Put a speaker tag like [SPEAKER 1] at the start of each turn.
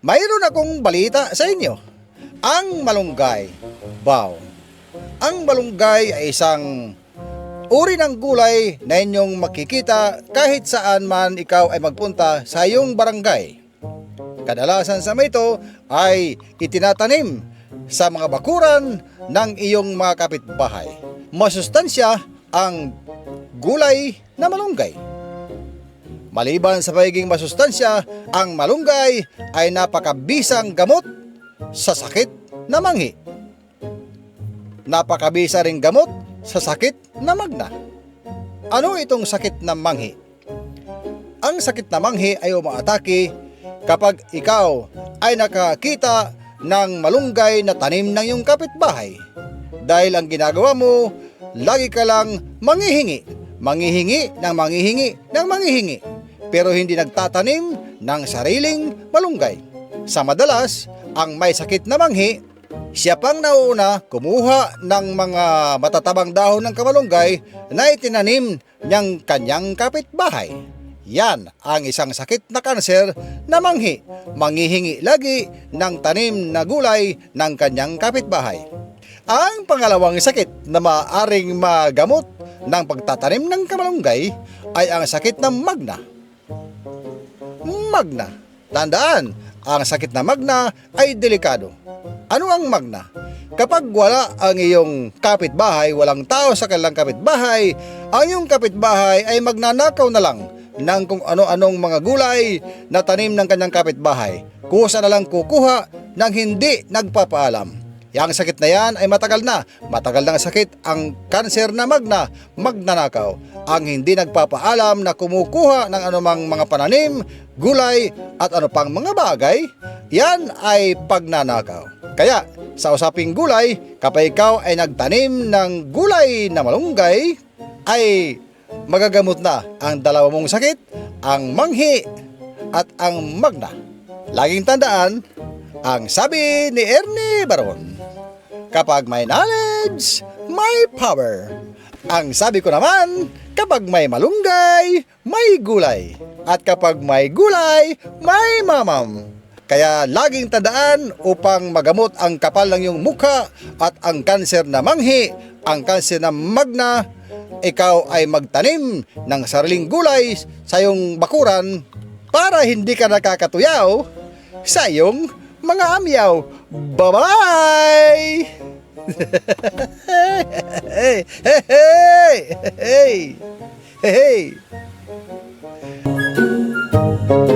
[SPEAKER 1] Mayroon akong balita sa inyo. Ang malunggay. Wow. Ang malunggay ay isang uri ng gulay na inyong makikita kahit saan man ikaw ay magpunta sa iyong barangay. Kadalasan sa ito ay itinatanim sa mga bakuran ng iyong mga kapitbahay. Masustansya ang gulay na malunggay. Maliban sa pagiging masustansya, ang malunggay ay napakabisang gamot sa sakit na manghi. Napakabisa ring gamot sa sakit na magna. Ano itong sakit na manghi? Ang sakit na manghi ay umaatake kapag ikaw ay nakakita ng malunggay na tanim ng iyong kapitbahay. Dahil ang ginagawa mo, lagi ka lang manghihingi ng manghihingi, pero hindi nagtatanim ng sariling malunggay. Sa madalas, ang may sakit na manghi, siya pang nauuna kumuha ng mga matatabang dahon ng kamalunggay na itinanim niyang kanyang kapitbahay. Yan ang isang sakit na kanser na manghi. Manghihingi lagi ng tanim na gulay ng kanyang kapitbahay. Ang pangalawang sakit na maaaring magamot ng pagtatanim ng kamalunggay ay ang sakit ng magna. Magna. Tandaan, ang sakit na magna ay delikado. Ano ang magna? Kapag wala ang iyong kapitbahay, walang tao sa kanilang kapitbahay, ang iyong kapitbahay ay magnanakaw na lang ng kung ano-anong mga gulay na tanim ng kanyang kapitbahay. Kusa na lang kukuha ng hindi nagpapaalam. Yang sakit na yan ay matagal na. Matagal na sakit ang kanser na magna, magnanakaw. Ang hindi nagpapaalam na kumukuha ng anumang mga pananim, gulay at ano pang mga bagay, yan ay pagnanakaw. Kaya sa usaping gulay, kapag ikaw ay nagtanim ng gulay na malunggay, ay magagamot na ang dalawa mong sakit, ang manghi at ang magna. Laging tandaan, ang sabi ni Ernie Baron, kapag may knowledge, may power. Ang sabi ko naman, kapag may malunggay, may gulay. At kapag may gulay, may mamam. Kaya laging tandaan upang magamot ang kapal ng iyong mukha at ang kanser na manghi, ang kanser na magna, ikaw ay magtanim ng sariling gulay sa iyong bakuran para hindi ka nakakatuyaw sa iyong mga amyaw. Bye-bye! Hey, hey, hey, hey, hey, hey.